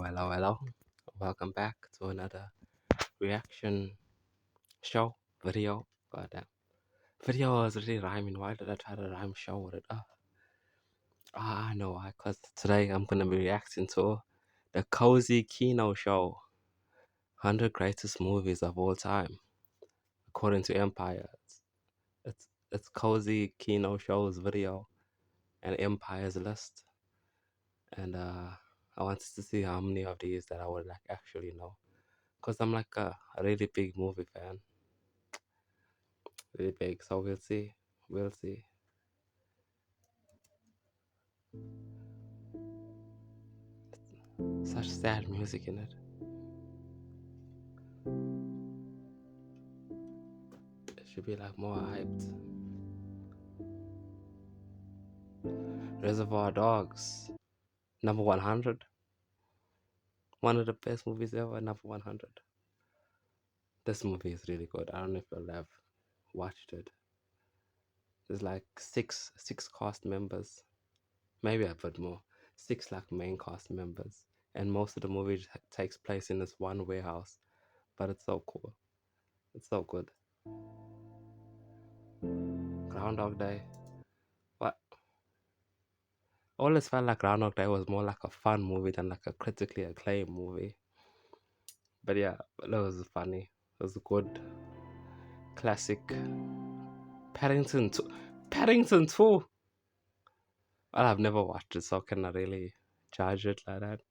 Hello. Welcome back to another reaction show video. Goddamn. Video is really rhyming. Why did I try to rhyme show with it? I know why. Because today I'm going to be reacting to the Cozy Kino Show 100 Greatest Movies of All Time, according to Empire. It's Cozy Kino Show's video and Empire's list. And I wanted to see how many of these that I would like actually know. Because I'm like a really big movie fan. Really big. So we'll see. We'll see. Such sad music in it. It should be like more hyped. Reservoir Dogs. Number 100. One of the best movies ever. Number 100. This movie is really good. I don't know if you'll have watched it. There's like six cast members. Maybe a bit more. 6 like main cast members. And most of the movie takes place in this one warehouse. But it's so cool. It's so good. Groundhog Day. What? Always felt like Groundhog Day was more like a fun movie than like a critically acclaimed movie. But yeah, it was funny. It was good. Classic. Paddington 2. Paddington 2! Well, I've never watched it, so I cannot really judge it like that.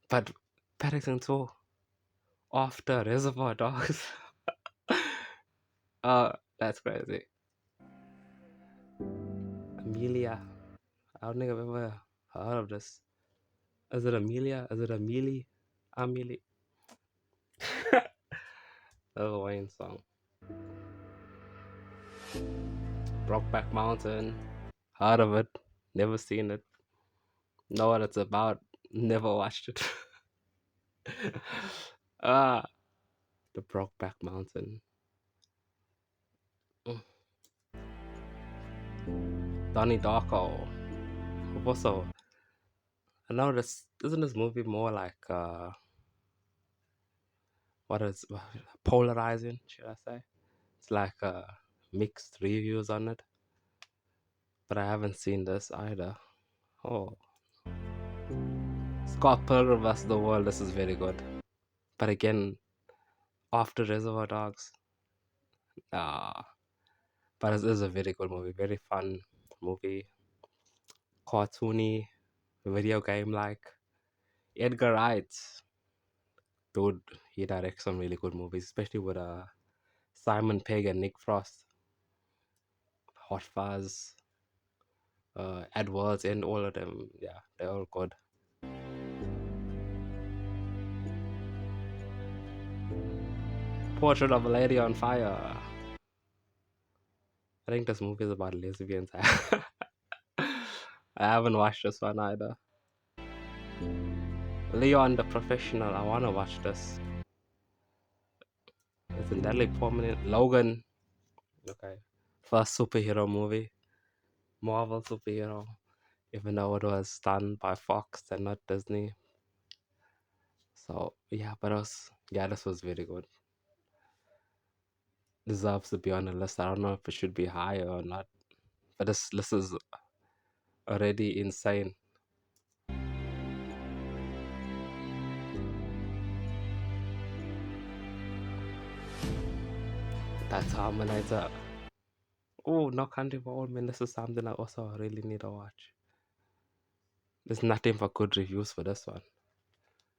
But Paddington 2 after Reservoir Dogs. That's crazy. Amelia. I don't think I've ever heard of this. Is it Amelia? Is it Amelie? Amelie. Lil Wayne song. Brokeback Mountain. Heard of it. Never seen it. Know what it's about. Never watched it. The Brokeback Mountain. Donnie Darko. Also, I know this. Isn't this movie more like what is polarizing? Should I say? It's like mixed reviews on it. But I haven't seen this either. Oh, Scott Pilgrim vs. the World. This is very good. But again, after Reservoir Dogs. But it is a very good movie. Very fun movie. Cartoony, video game like. Edgar Wright. Dude, he directs some really good movies, especially with Simon Pegg and Nick Frost. Hot Fuzz, Edwards, and all of them. Yeah, they're all good. Portrait of a Lady on Fire. I think this movie is about lesbians. I haven't watched this one either. Leon the Professional. I want to watch this. It's a Natalie Portman. Logan. Okay. First superhero movie. Marvel superhero. Even though it was done by Fox and not Disney. So yeah, but this was very good. Deserves to be on the list. I don't know if it should be higher or not. But this list is already insane. That Terminator. Oh, No Country for Old Men. This is something I also really need to watch. There's nothing for good reviews for this one.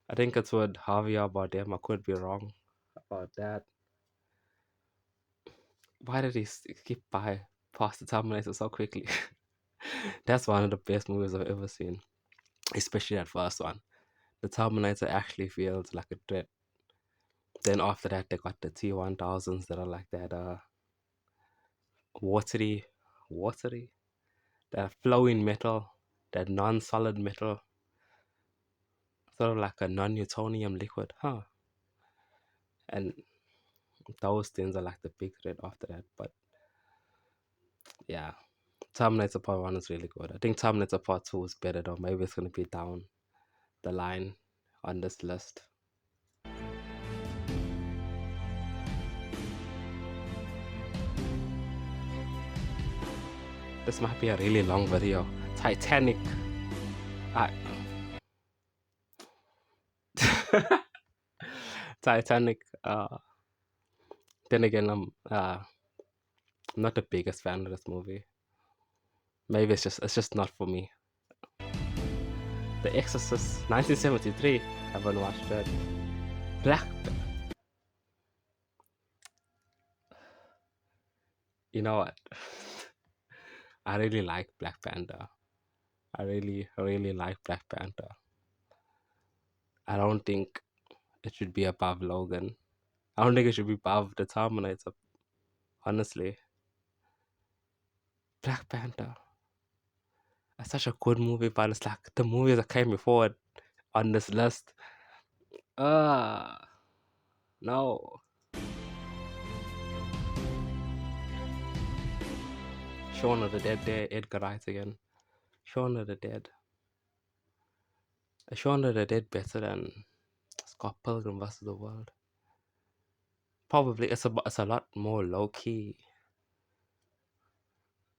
I think it's with Javier Bardem. I could be wrong about that. Why did he skip past the Terminator so quickly? That's one of the best movies I've ever seen. Especially that first one. The Terminator actually feels like a threat. Then after that, they got the T-1000s that are like that watery, that flowing metal, that non-solid metal, sort of like a non-Newtonium liquid, huh? And those things are like the big threat after that. But yeah, Terminator Part 1 is really good. I think Terminator Part 2 is better though. Maybe it's gonna be down the line on this list. This might be a really long video. Titanic. I Titanic. Then again, I'm not the biggest fan of this movie. Maybe it's just not for me. The Exorcist, 1973. Haven't watched it. Black. You know what? I really like Black Panther. I really, really like Black Panther. I don't think it should be above Logan. I don't think it should be above the Terminator. Honestly, Black Panther. It's such a good movie, but it's like the movies that came before it on this list. No. Shaun of the Dead there, Edgar Wright again. Shaun of the Dead. Is Shaun of the Dead better than Scott Pilgrim vs. the World? Probably. It's a lot more low key.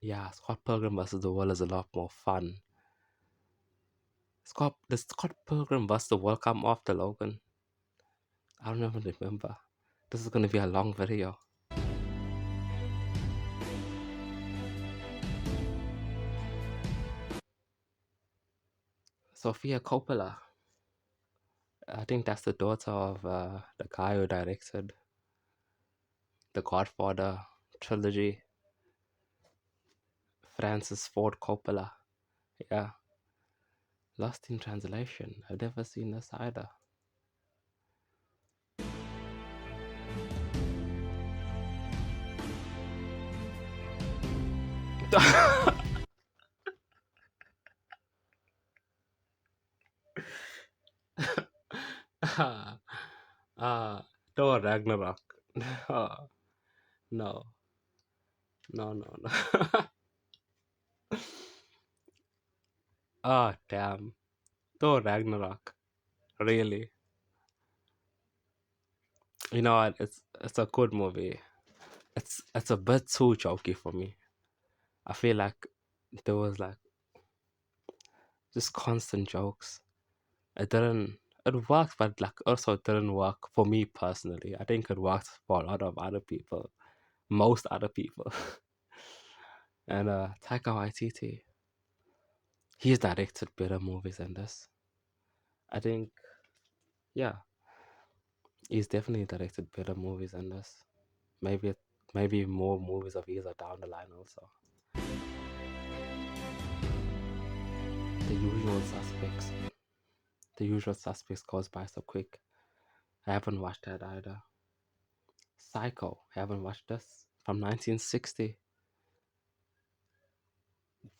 Yeah, Scott Pilgrim vs. the World is a lot more fun. Does Scott Pilgrim vs. the World come after Logan? I don't even remember. This is gonna be a long video. Sofia Coppola. I think that's the daughter of the guy who directed the Godfather trilogy. Francis Ford Coppola. Yeah. Lost in Translation. I've never seen this either. Thor Ragnarok. No. No. Oh, damn. Thor Ragnarok. Really? You know what? It's a good movie. It's a bit too jokey for me. I feel like there was like just constant jokes. It didn't. It worked, but like also it didn't work for me personally. I think it worked for a lot of other people, most other people. And Taika Waititi, he's directed better movies than this. I think, yeah, he's definitely directed better movies than this. Maybe more movies of his are down the line also. The Usual Suspects. The Usual Suspects goes by so quick. I haven't watched that either. Psycho. I haven't watched this. From 1960.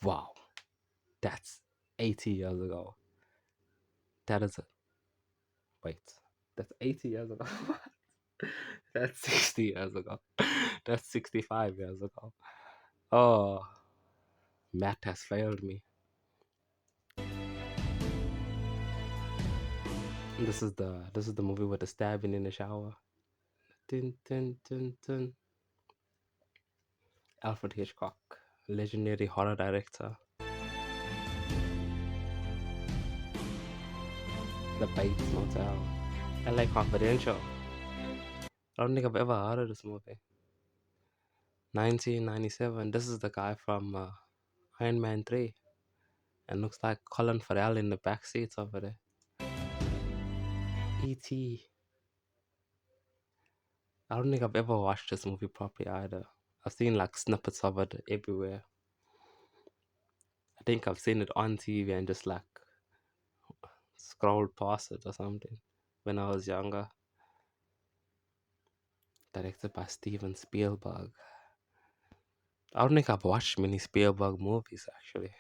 Wow. That's 80 years ago. That is a... Wait. That's 80 years ago. That's 60 years ago. That's 65 years ago. Oh, Matt has failed me. This is the movie with the stabbing in the shower. Dun, dun, dun, dun. Alfred Hitchcock, legendary horror director. The Bates Motel. LA Confidential. I don't think I've ever heard of this movie. 1997. This is the guy from Iron Man 3. And looks like Colin Farrell in the back seats over there. E.T. I don't think I've ever watched this movie properly either. I've seen like snippets of it everywhere. I think I've seen it on TV and just like scrolled past it or something when I was younger. Directed by Steven Spielberg. I don't think I've watched many Spielberg movies actually.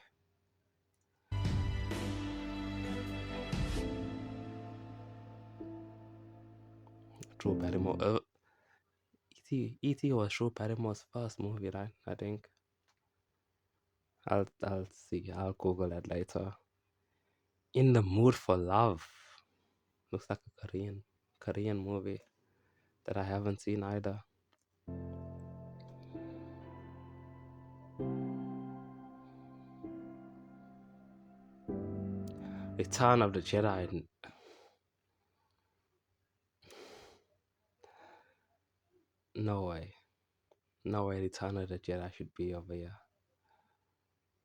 Drew Barrymore. E.T. was Drew Barrymore's first movie, right? I think. I'll see. I'll Google that later. In the Mood for Love. Looks like a Korean movie that I haven't seen either. Return of the Jedi. No way. No way Return of the Jedi should be over here.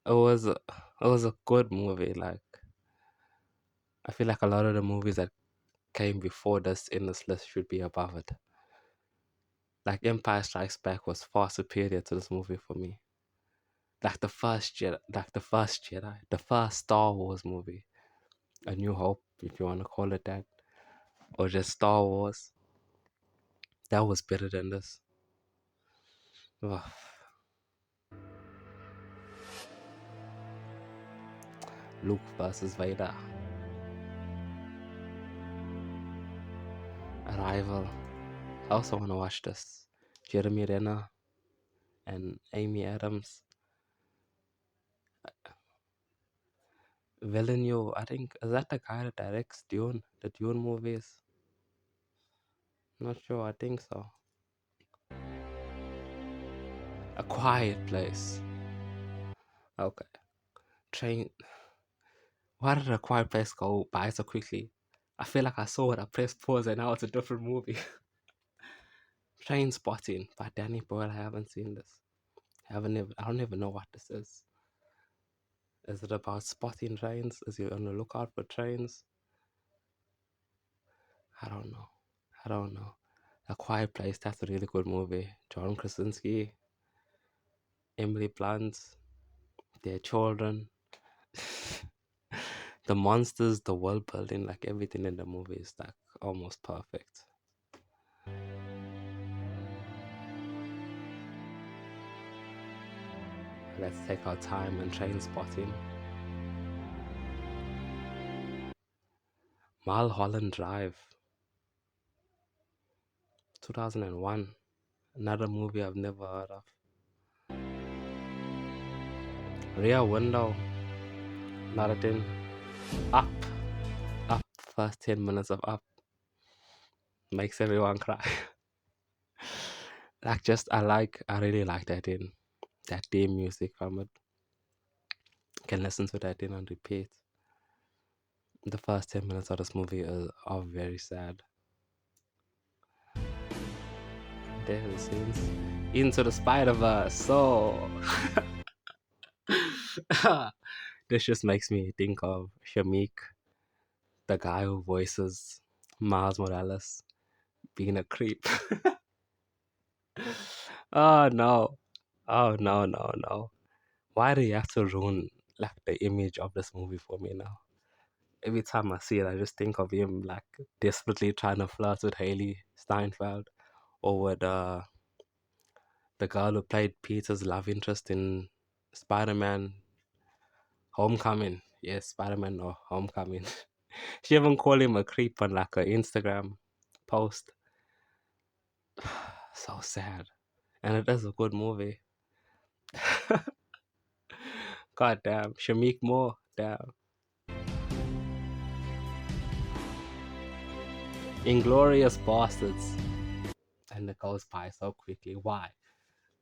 It was a good movie. Like, I feel like a lot of the movies that came before this in this list should be above it. Like Empire Strikes Back was far superior to this movie for me. Like the first Jedi, the first Star Wars movie, A New Hope, if you want to call it that, or just Star Wars. That was better than this. Ugh. Luke versus Vader. Arrival. I also want to watch this. Jeremy Renner and Amy Adams. Villeneuve, I think, is that the guy that directs Dune? The Dune movies? Not sure, I think so. A Quiet Place. Okay. Train. Why did A Quiet Place go by so quickly? I feel like I saw it, I pressed pause, and now it's a different movie. Train Spotting by Danny Boyle. I haven't seen this. I don't even know what this is. Is it about spotting trains? Is he on the lookout for trains? I don't know. I don't know. A Quiet Place, that's a really good movie. John Krasinski, Emily Blunt, their children. The monsters, the world building, like everything in the movie is like almost perfect. Let's take our time and Train Spotting. Mulholland Drive, 2001. Another movie I've never heard of. Rear Window, not a thing. Up, first 10 minutes of Up makes everyone cry. I really like that theme music from it. Can listen to that on repeat. The first 10 minutes of this movie are very sad. There the scenes. Into the Spider-Verse. So this just makes me think of Shamik, the guy who voices Miles Morales, being a creep. Oh no. Oh no. Why do you have to ruin like the image of this movie for me now? Every time I see it, I just think of him like desperately trying to flirt with Haley Steinfeld, or with the girl who played Peter's love interest in Spider-Man Homecoming. Yes, Spider-Man or Homecoming. She even called him a creep on like an Instagram post. So sad. And it is a good movie. God damn. Shamik Moore. Damn. Inglorious Bastards. And it goes by so quickly. Why?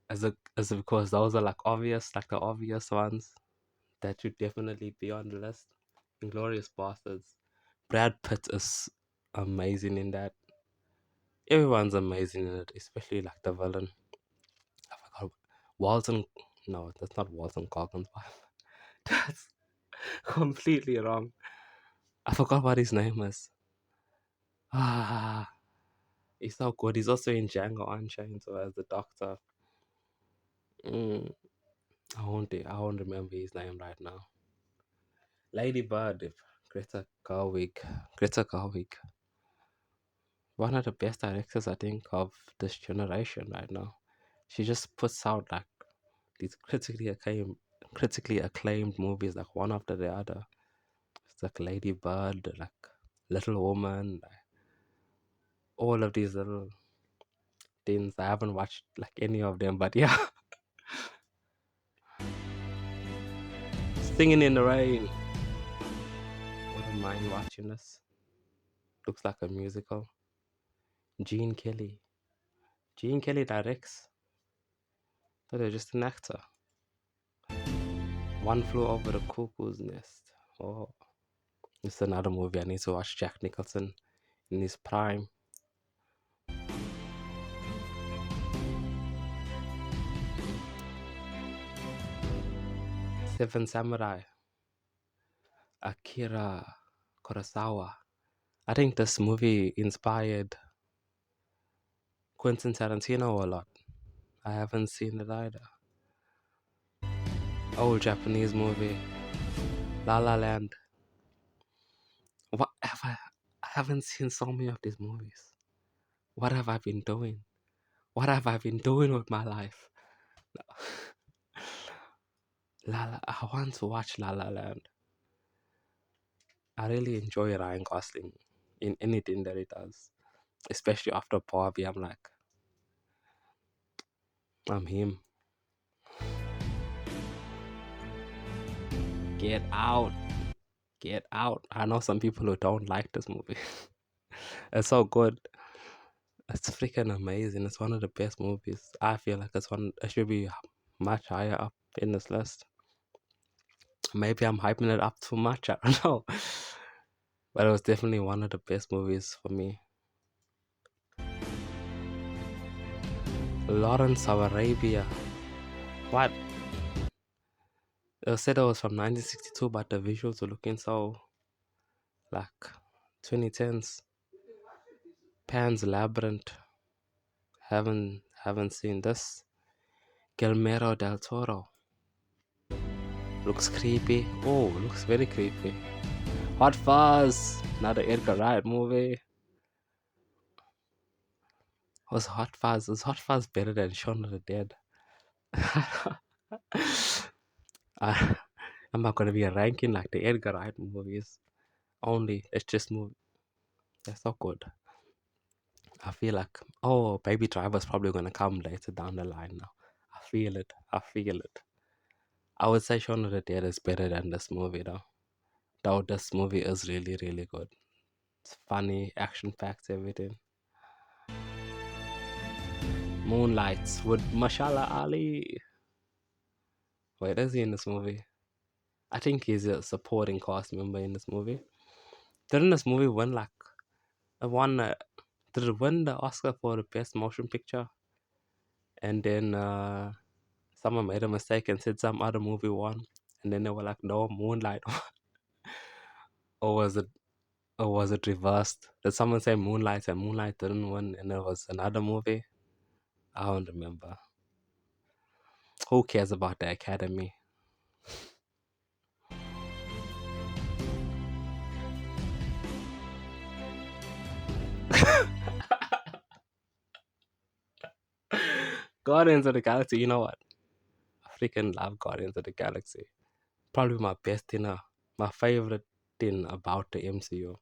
Is it because those are like the obvious ones that should definitely be on the list? Inglorious Bastards. Brad Pitt is amazing in that. Everyone's amazing in it, especially like the villain. I forgot. Walton. No, that's not Walton Goggins' wife. That's completely wrong. I forgot what his name is. Ah, he's so good. He's also in Django Unchained, so as the Doctor. Mm, I won't remember his name right now. Lady Bird, Greta Gerwig. Greta Gerwig. One of the best directors, I think, of this generation right now. She just puts out like these critically acclaimed movies, like one after the other. It's like Lady Bird, like Little Woman, like all of these little things. I haven't watched like any of them, but yeah. Singing in the Rain. don't mind watching this. Looks like a musical. Gene Kelly. Gene Kelly directs. But they're just an actor. One Flew Over the Cuckoo's Nest. Oh, it's another movie I need to watch. Jack Nicholson in his prime. Seven Samurai. Akira Kurosawa. I think this movie inspired Quentin Tarantino a lot. I haven't seen it either. Old Japanese movie. La La Land. What have I haven't seen so many of these movies. What have I been doing? What have I been doing with my life? I want to watch La La Land. I really enjoy Ryan Gosling in anything that he does, especially after Barbie. I'm like, I'm him. Get out. Get out. I know some people who don't like this movie. It's so good. It's freaking amazing. It's one of the best movies. I feel like it should be much higher up in this list. Maybe I'm hyping it up too much. I don't know. But it was definitely one of the best movies for me. Lawrence of Arabia. What? It said it was from 1962, but the visuals were looking so like 2010s. Pan's Labyrinth. Haven't seen this. Guillermo del Toro. Looks creepy. Oh, looks very creepy. Hot Fuzz. Another Edgar Wright movie. Was Hot Fuzz? Is Hot Fuzz better than Shaun of the Dead? I'm not gonna be a ranking like the Edgar Wright movies. Only it's just movie. They're so good. I feel like Baby Driver's probably gonna come later down the line now. I feel it. I feel it. I would say Shaun of the Dead is better than this movie though. Though this movie is really, really good. It's funny, action packed, everything. Moonlights with Mashallah Ali. Wait, is he in this movie? I think he's a supporting cast member in this movie. Didn't this movie win like did it win the Oscar for the best motion picture? And then someone made a mistake and said some other movie won, and then they were like, "No, Moonlight," or was it reversed? Did someone say Moonlight and Moonlight didn't win, and it was another movie? I don't remember. Who cares about the Academy? Guardians of the Galaxy. You know what? I freaking love Guardians of the Galaxy. Probably my best thing, my favorite thing about the MCU.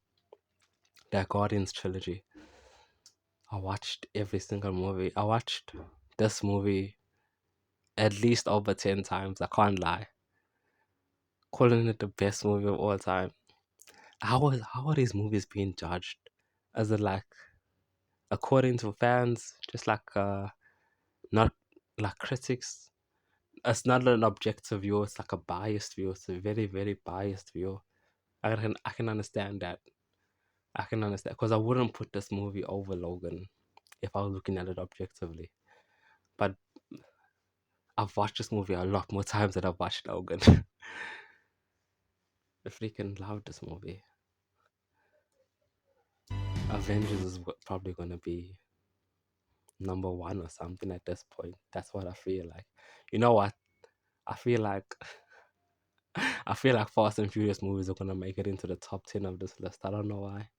The Guardians trilogy. I watched every single movie. I watched this movie at least over 10 times. I can't lie. Calling it the best movie of all time. How are these movies being judged? As it like according to fans, just like not like critics. It's not an objective view, it's like a biased view. It's a very, very biased view. I can understand that. I can understand because I wouldn't put this movie over Logan if I was looking at it objectively. But I've watched this movie a lot more times than I've watched Logan. I freaking love this movie. Avengers is probably gonna be number one or something at this point. That's what I feel like. You know what? I feel like I feel like Fast and Furious movies are gonna make it into the top 10 of this list. I don't know why.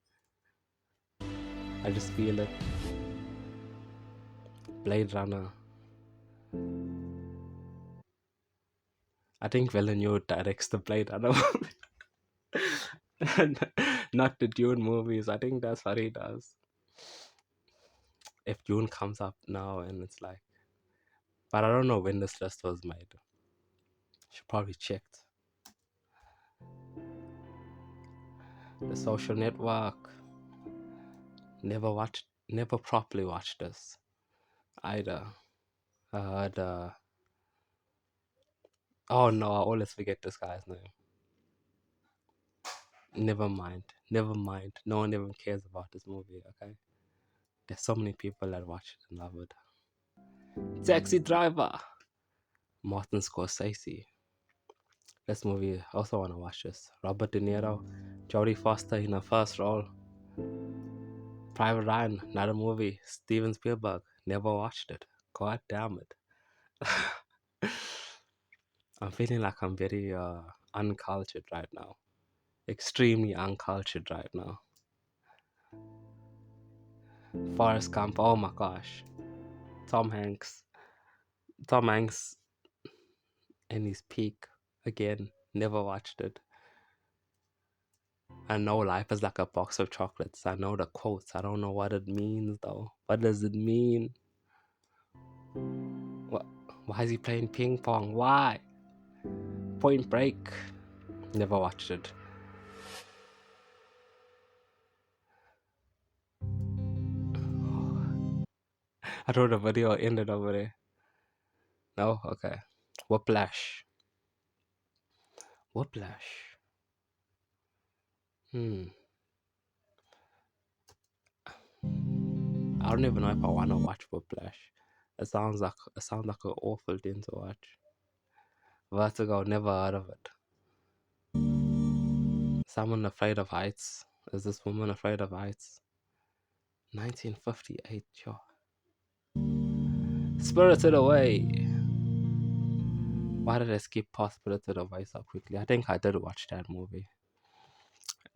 I just feel it. Blade Runner. I think Villeneuve directs the Blade Runner movie. Not the Dune movies. I think that's what he does. If Dune comes up now and it's like, but I don't know when this list was made. Should probably checked. The Social Network. Never properly watched this either. The oh no, I always forget this guy's name. Never mind. Never mind. No one even cares about this movie, okay? There's so many people that watch it and love it. Taxi Driver. Martin Scorsese. This movie, I also want to watch this. Robert De Niro, Jodie Foster in her first role. Private Ryan, another movie. Steven Spielberg, never watched it. God damn it. I'm feeling like I'm very uncultured right now. Extremely uncultured right now. Forrest Gump, oh my gosh. Tom Hanks. Tom Hanks in his peak again. Never watched it. I know life is like a box of chocolates. I know the quotes. I don't know what it means though. What does it mean? What? Why is he playing ping pong? Why? Point Break. Never watched it. I thought the video ended over there. No? Okay. Whiplash. Whiplash. I don't even know if I wanna watch Whiplash. It sounds like an awful thing to watch. Vertigo, never heard of it. Someone Afraid of Heights. Is this woman afraid of heights? 1958, sure. Spirited Away. Why did I skip past Spirited Away so quickly? I think I did watch that movie.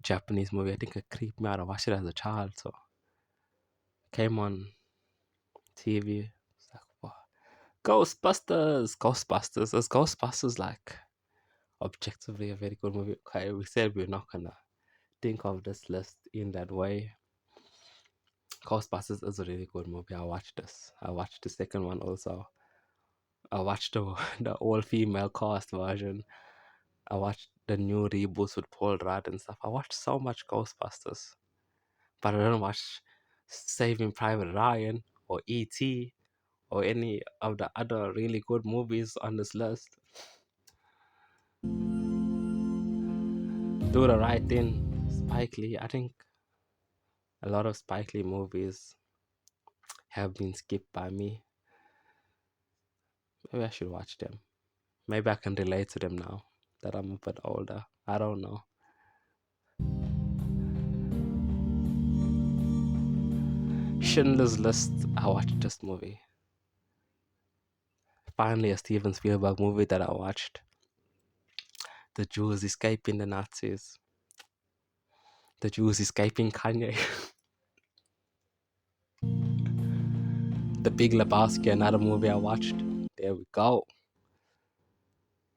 Japanese movie. I think it creeped me out. I watched it as a child, so came on TV. It's like, what? Ghostbusters! Ghostbusters. Is Ghostbusters like objectively a very good movie? Okay, we said we're not gonna think of this list in that way. Ghostbusters is a really good movie. I watched this. I watched the second one also. I watched the all female cast version. I watched the new reboots with Paul Rudd and stuff. I watched so much Ghostbusters, but I didn't watch Saving Private Ryan or E.T. or any of the other really good movies on this list. Do the Right Thing, Spike Lee. I think a lot of Spike Lee movies have been skipped by me. Maybe I should watch them. Maybe I can relate to them now that I'm a bit older. I don't know. Schindler's List. I watched this movie. Finally, a Steven Spielberg movie that I watched. The Jews escaping the Nazis. The Jews escaping Kanye. The Big Lebowski, another movie I watched. There we go.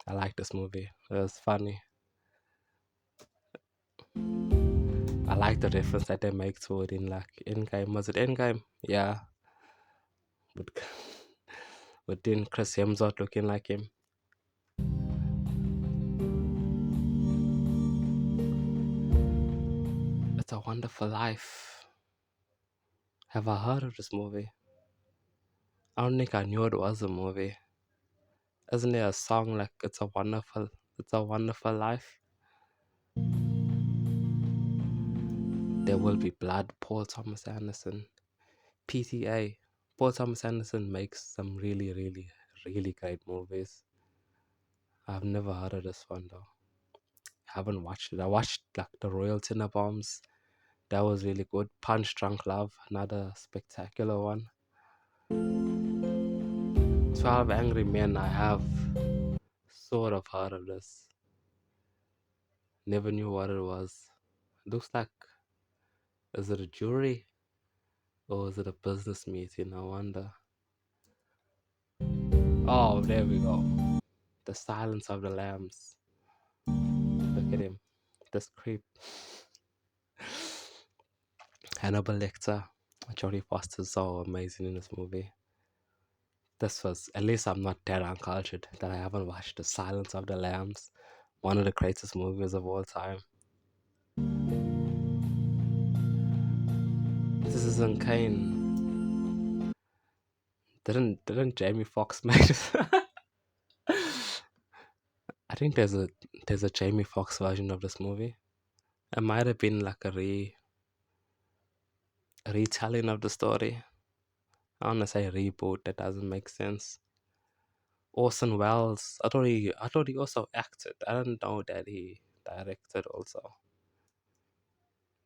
I like this movie. It was funny. I like the reference that they make to it in like Endgame. Was it Endgame? Yeah. But then Chris Hemsworth looking like him. It's a Wonderful Life. Have I heard of this movie? I don't think I knew it was a movie. Isn't there a song like It's a Wonderful Life? There Will Be Blood, Paul Thomas Anderson. PTA. Paul Thomas Anderson makes some really, really, really great movies. I've never heard of this one though. I haven't watched it. I watched like The Royal Tenenbaums. That was really good. Punch Drunk Love, another spectacular one. 12 Angry Men, I have sort of heard of this. Never knew what it was. Looks like, is it a jury? Or is it a business meeting? I wonder. Oh, there we go. The Silence of the Lambs. Look at him. This creep. Hannibal Lecter. Jodie Foster's so amazing in this movie. This was, at least I'm not that uncultured that I haven't watched The Silence of the Lambs. One of the greatest movies of all time. This isn't Kane. Didn't Jamie Foxx make it? I think there's a Jamie Foxx version of this movie. It might have been like a retelling of the story. I wanna say reboot. That doesn't make sense. Orson Welles. I thought he also acted. I didn't know that he directed also.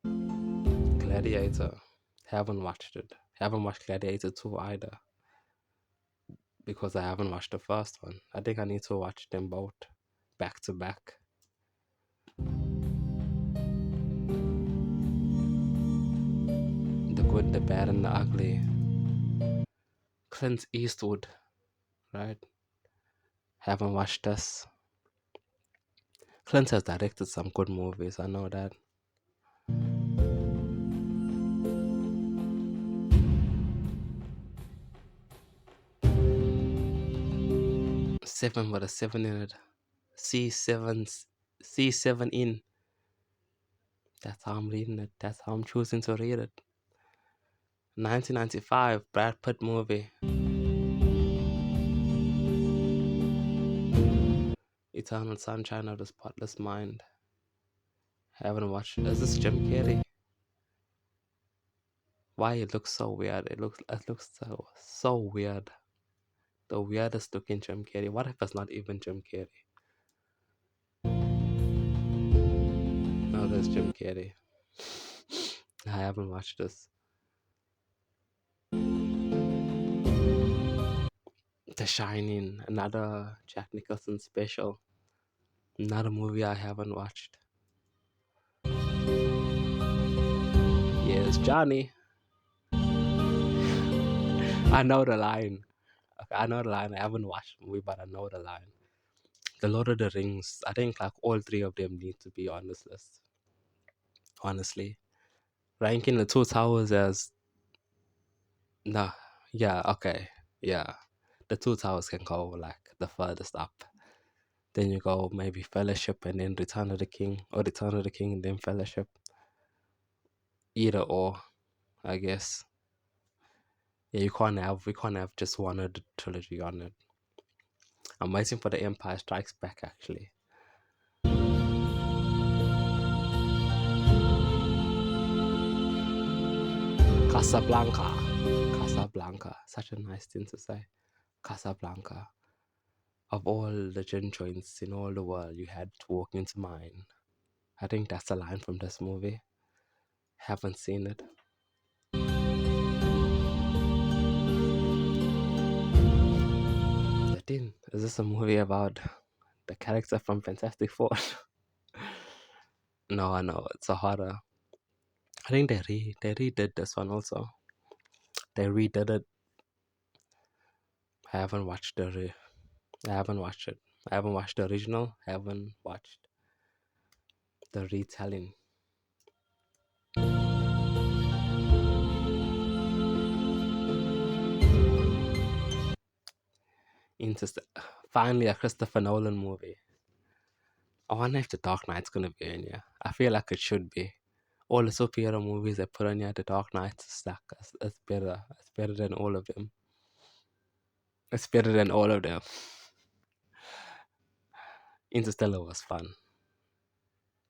Gladiator. Haven't watched it. Haven't watched Gladiator 2 either. Because I haven't watched the first one. I think I need to watch them both back to back. The Good, the Bad, and the Ugly. Clint Eastwood, right? Haven't watched this. Clint has directed some good movies, I know that. Seven with a 7 in it. C7 in. That's how I'm reading it. That's how I'm choosing to read it. 1995 Brad Pitt movie. Eternal Sunshine of the Spotless Mind. Haven't watched it. Is this Jim Carrey? Why it looks so weird? It looks so weird. The weirdest looking Jim Carrey. What if it's not even Jim Carrey? No, there's Jim Carrey. I haven't watched this. The Shining, another Jack Nicholson special. Another movie I haven't watched. Yes, Johnny. I know the line. Okay, I know the line. I haven't watched the movie, but I know the line. The Lord of the Rings. I think like all three of them need to be on this list. Honestly, ranking the Two Towers as nah. Yeah. Okay. Yeah. The Two Towers can go like the furthest up. Then you go maybe Fellowship and then Return of the King, or Return of the King and then Fellowship. Either or, I guess. Yeah, we can't have just one of the trilogy on it. I'm waiting for the Empire Strikes Back actually. Casablanca. Such a nice thing to say. Casablanca. Of all the gin joints in all the world, you had to walk into mine. I think that's a line from this movie. Haven't seen it. 13. Is this a movie about the character from Fantastic Four? No, I know it's a horror. I think they redid this one also. They redid it. I haven't watched I haven't watched it. I haven't watched the original. I haven't watched the retelling. Finally, a Christopher Nolan movie. I wonder if The Dark Knight's gonna be in here. I feel like it should be. All the superhero movies they put on here, The Dark Knight, it's better. It's better than all of them. It's better than all of them. Interstellar was fun.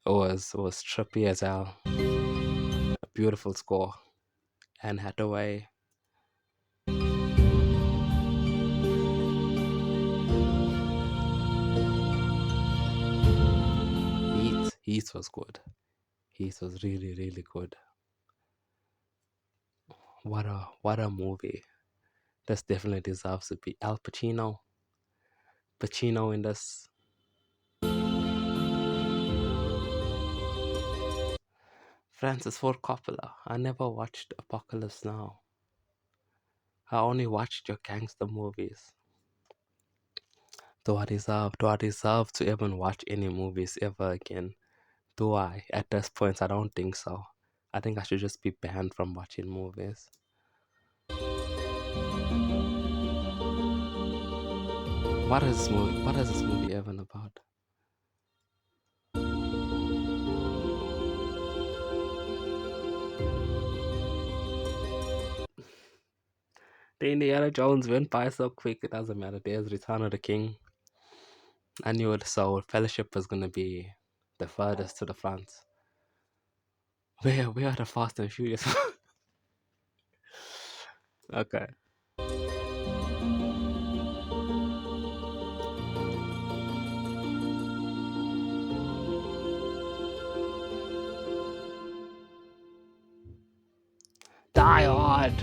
It was trippy as hell. A beautiful score. Anne Hathaway. Heat was good. Heat was really, really good. What a movie. This definitely deserves to be Al Pacino. Pacino in this. Francis Ford Coppola. I never watched Apocalypse Now. I only watched your gangster movies. Do I deserve to even watch any movies ever again? Do I? At this point, I don't think so. I think I should just be banned from watching movies. What is this movie? What is this movie even about? The Indiana Jones went by so quick, it doesn't matter. There's Return of the King. I knew it, so Fellowship was gonna be the furthest to the front. We are the Fast and Furious. Okay. Die Hard.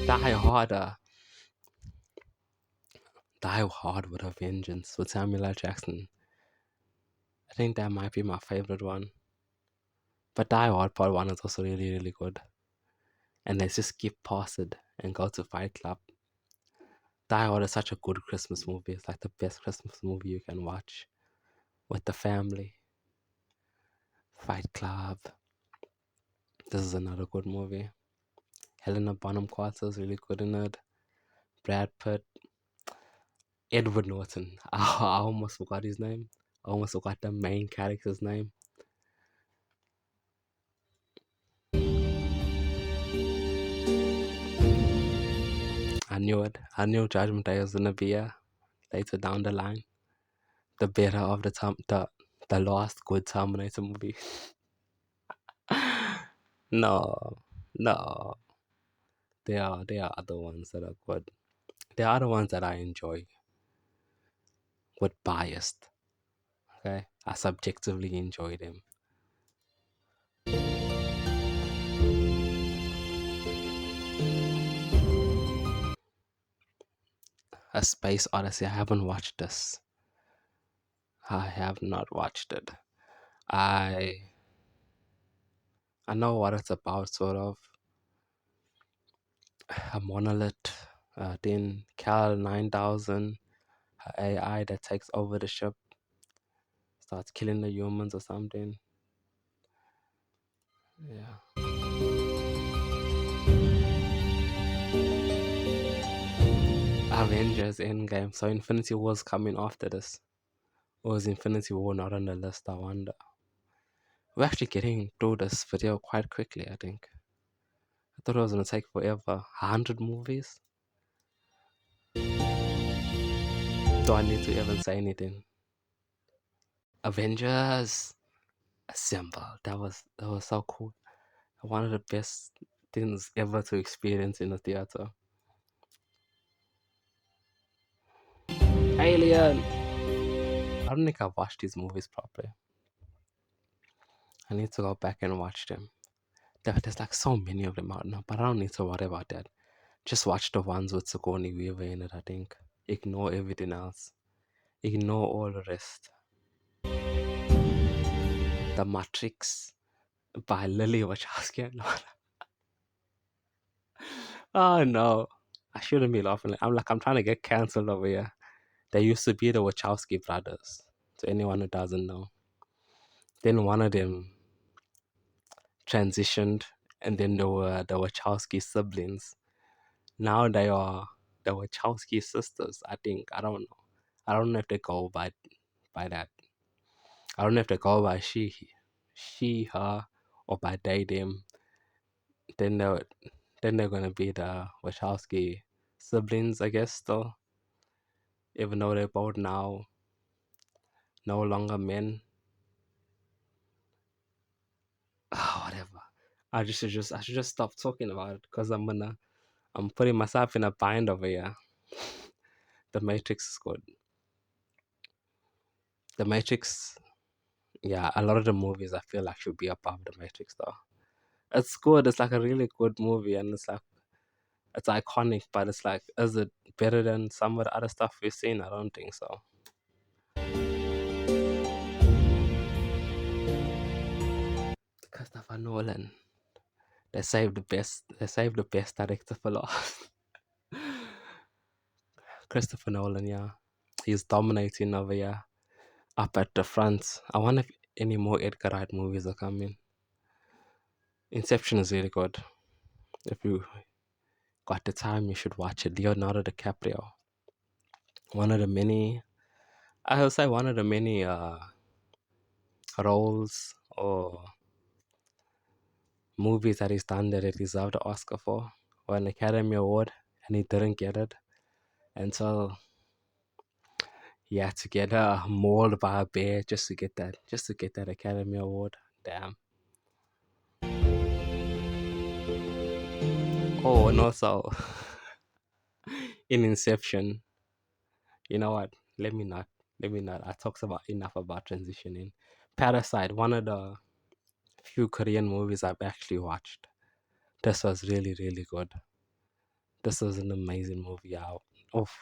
Die Harder. Die Hard with a Vengeance with Samuel L. Jackson. I think that might be my favorite one. But Die Hard Part 1 is also really, really good. And let's just skip past it and go to Fight Club. Die Hard is such a good Christmas movie. It's like the best Christmas movie you can watch with the family. Fight Club. This is another good movie. Helena Bonham Carter is really good in it. Brad Pitt. Edward Norton. I almost forgot his name. I almost forgot the main character's name. I knew it. I knew Judgment Day was gonna be later down the line. The better of the last good Terminator movie. No, no. There are other ones that are good. There are other ones that I enjoy with biased. Okay, I subjectively enjoy them. A Space Odyssey. I haven't watched this. I have not watched it. I I know what it's about, sort of. A monolith. Then Cal 9000, AI that takes over the ship, starts killing the humans or something. Yeah. Avengers Endgame. So Infinity War's coming after this. Or is Infinity War not on the list? I wonder. We're actually getting through this video quite quickly, I think. I thought it was gonna take forever. 100 movies? Do I need to even say anything? Avengers Assemble. That was so cool. One of the best things ever to experience in a theater. Alien. I don't think I've watched these movies properly. I need to go back and watch them. There's like so many of them out now, but I don't need to worry about that. Just watch the ones with Sigourney Weaver in it, I think. Ignore everything else. Ignore all the rest. The Matrix by Lily Wachowski. Oh no. I shouldn't be laughing. I'm trying to get cancelled over here. They used to be the Wachowski brothers. To anyone who doesn't know. Then one of them transitioned, and then there were the Wachowski siblings. Now they are the Wachowski sisters, I think. I don't know. I don't know if they go by that. I don't know if they go by she, her, or by they, them. Then they're gonna be the Wachowski siblings, I guess. Though, even though they're both now no longer men. Whatever. I should just stop talking about it because I'm putting myself in a bind over here. The Matrix is good. The Matrix, yeah, a lot of the movies I feel like should be above The Matrix though. It's good. It's like a really good movie, and it's iconic. But it's like, is it better than some of the other stuff we've seen? I don't think so. Christopher Nolan. They saved the best. They saved the best director for last. Christopher Nolan, yeah, he's dominating over here, up at the front. I wonder if any more Edgar Wright movies are coming. Inception is really good. If you got the time, you should watch it. Leonardo DiCaprio, one of the many, I would say one of the many roles or movies that he's done that he deserved the Oscar for. won an Academy Award, and he didn't get it. And so he had to get mauled by a bear just to get that Academy Award. Damn. Oh, and also in Inception, you know what? Let me not. I talked about enough about transitioning. Parasite, one of the few Korean movies I've actually watched. This was really, really good. This was an amazing movie. Oof.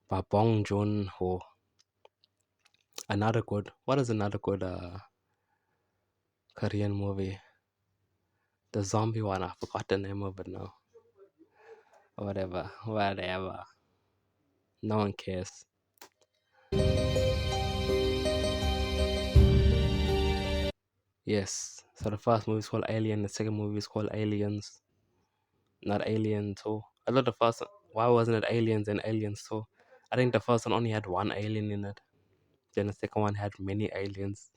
By Bong Joon-ho. Another good. What is another good Korean movie? The zombie one. I forgot the name of it now. Whatever. No one cares. Yes. So the first movie is called Alien. The second movie is called Aliens. Not Alien 2. I thought the first one. Why wasn't it Aliens and Aliens 2? I think the first one only had one alien in it. Then the second one had many aliens.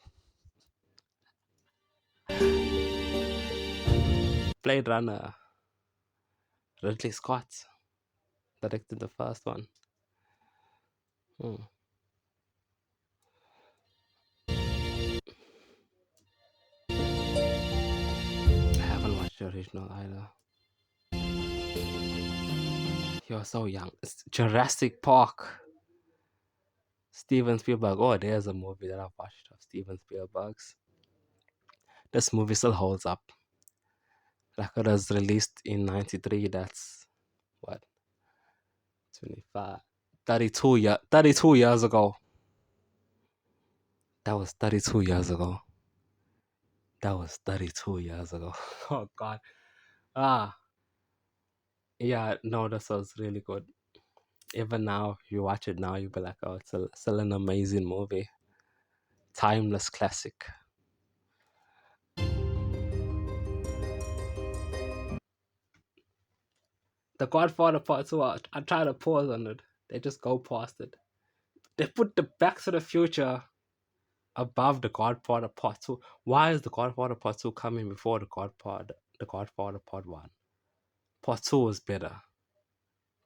Blade Runner. Ridley Scott directed the first one. I haven't watched the original either. You're so young. It's Jurassic Park. Steven Spielberg. Oh, there's a movie that I've watched of Steven Spielberg's. This movie still holds up. Like it was released in 93. That's what? 25. 32 years ago. That was 32 years ago. Oh, God. Yeah, no, this was really good. Even now, if you watch it now, you'll be like, oh, it's still an amazing movie. Timeless classic. The Godfather Part 2, I try to pause on it. They just go past it. They put the Back to the Future above the Godfather Part 2. Why is the Godfather Part 2 coming before the Godfather Part 1? Part 2 is better.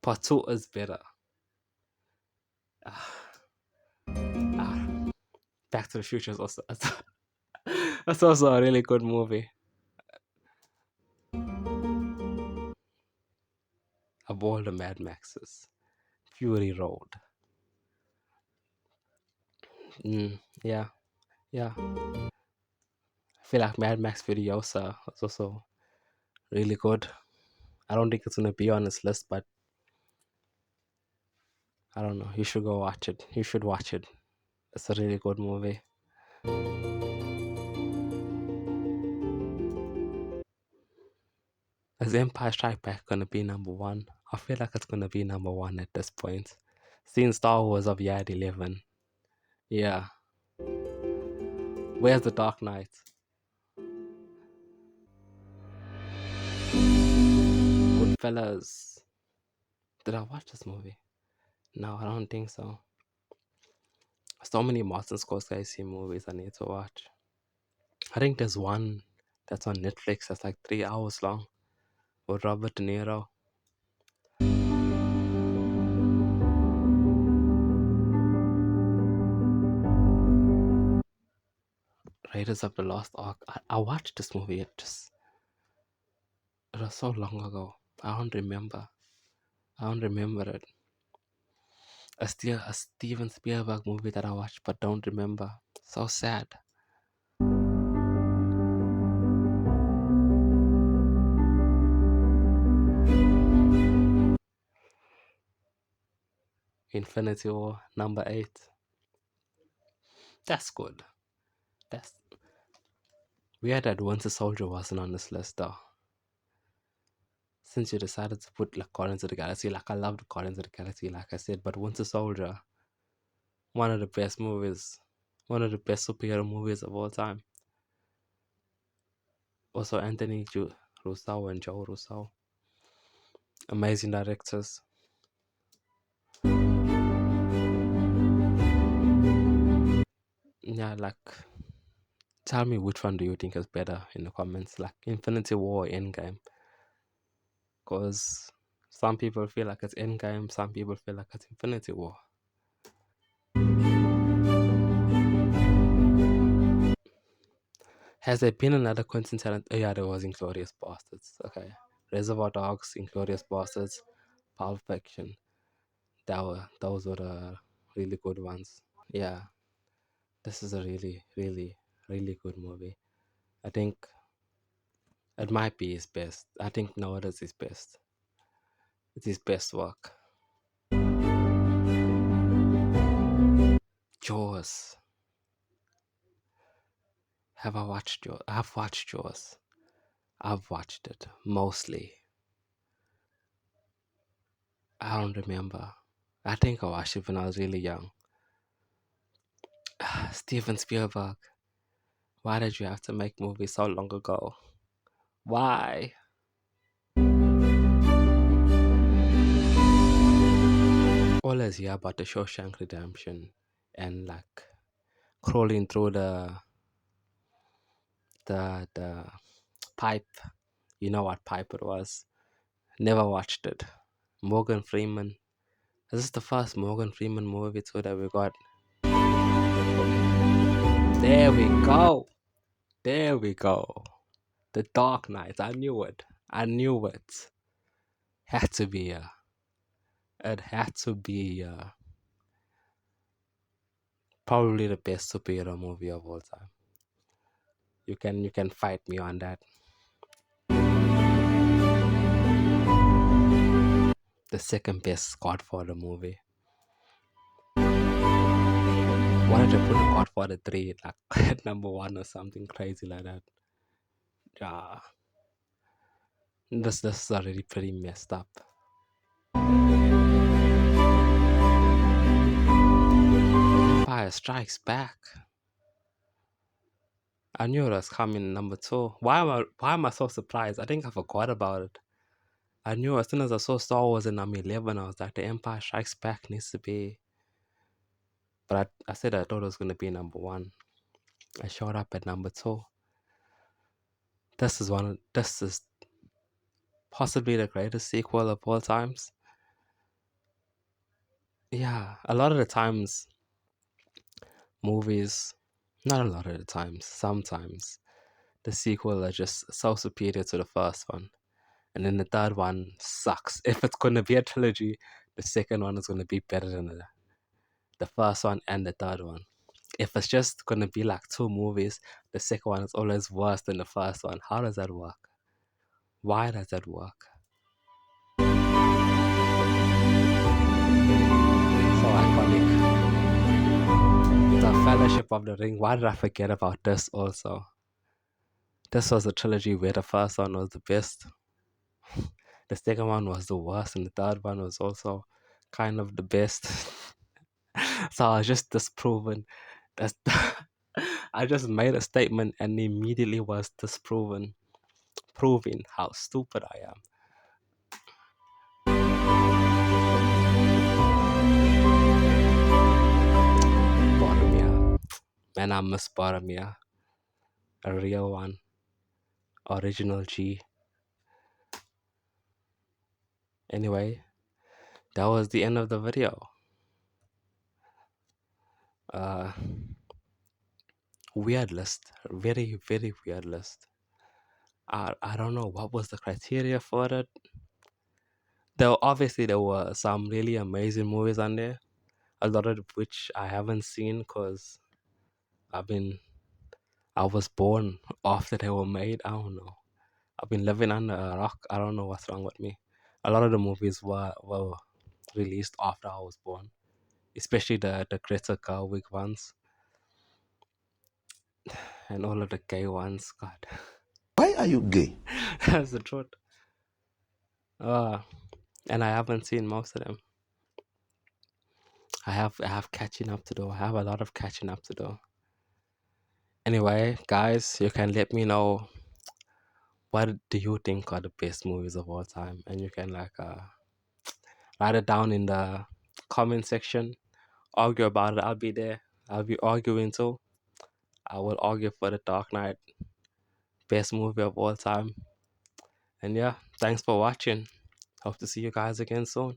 Part 2 is better. Back to the Future is also that's also a really good movie. Of all the Mad Maxes, Fury Road. Yeah. I feel like Mad Max Furiosa is also really good. I don't think it's gonna be on this list, but I don't know. You should go watch it. You should watch it. It's a really good movie. Is Empire Strike Back gonna be number one? I feel like it's gonna be number one at this point. Seeing Star Wars of Yad 11. Yeah. Where's the Dark Knight? Goodfellas. Did I watch this movie? No, I don't think so. So many Martin Scorsese movies I need to watch. I think there's one that's on Netflix that's like 3 hours long with Robert De Niro. Raiders of the Lost Ark. I watched this movie. It was so long ago. I don't remember it. A Steven Spielberg movie that I watched but don't remember. So sad. Infinity War, number 8. That's good. That's weird that Winter Soldier wasn't on this list though. Since you decided to put like Guardians of the Galaxy, like I loved Guardians of the Galaxy, like I said, but Winter Soldier, one of the best movies, one of the best superhero movies of all time. Also Anthony Russo and Joe Russo. Amazing directors. Yeah, like tell me which one do you think is better in the comments, like Infinity War or Endgame? Because some people feel like it's Endgame, some people feel like it's Infinity War. Has there been another Quentin Tarantino? Oh, yeah, there was Inglourious Bastards. Okay. Reservoir Dogs, Inglourious Bastards, Pulp Fiction. Those were the really good ones. Yeah, this is a really, really, really good movie. I think it might be his best. I think no, it is his best. It's his best work. Jaws. Have I watched Jaws? I've watched Jaws. I've watched it mostly. I don't remember. I think I watched it when I was really young. Steven Spielberg. Why did you have to make movies so long ago? Why? All I hear about the Shawshank Redemption and like crawling through the pipe. You know what pipe it was. Never watched it. Morgan Freeman. This is the first Morgan Freeman movie too that we got. There we go. There we go. The Dark Knight. I knew it. I knew it. Had to be it had to be probably the best superhero movie of all time. You can fight me on that. The second best Godfather movie. Why did you put the Godfather 3 like at number one or something crazy like that? Yeah. This is already pretty messed up. Empire Strikes Back. I knew it was coming number 2. Why am I so surprised? I think I forgot about it. I knew as soon as I saw Star Wars in number 11, I was like, the Empire Strikes Back needs to be. But I said I thought it was going to be number 1. I showed up at number 2. This is possibly the greatest sequel of all times. Yeah, a lot of the times, movies, not a lot of the times, sometimes, the sequel are just so superior to the first one. And then the third one sucks. If it's going to be a trilogy, the second one is going to be better than the first one and the third one. If it's just going to be like 2 movies, the second one is always worse than the first one. How does that work? Why does that work? So iconic. The Fellowship of the Ring. Why did I forget about this also? This was a trilogy where the first one was the best. The second one was the worst, and the third one was also kind of the best. So I was just disproven. That's I just made a statement and immediately was disproven, proving how stupid I am. Boromir. Man, I miss Boromir. A real one. Original G. Anyway, that was the end of the video. Weird list. Very, very weird list. I don't know what was the criteria for it. Though obviously there were some really amazing movies on there, a lot of which I haven't seen because I was born after they were made. I don't know. I've been living under a rock. I don't know what's wrong with me. A lot of the movies were released after I was born, especially the Greta Gerwig ones and all of the gay ones. God, Why are you gay? that's the truth. And I haven't seen most of them. I have catching up to do. I have a lot of catching up to do. Anyway, guys, you can let me know what do you think are the best movies of all time, and you can like write it down in the comment section. Argue about it. I'll be there. I'll be arguing too. I will argue for the Dark Knight, best movie of all time. And yeah, thanks for watching. Hope to see you guys again soon.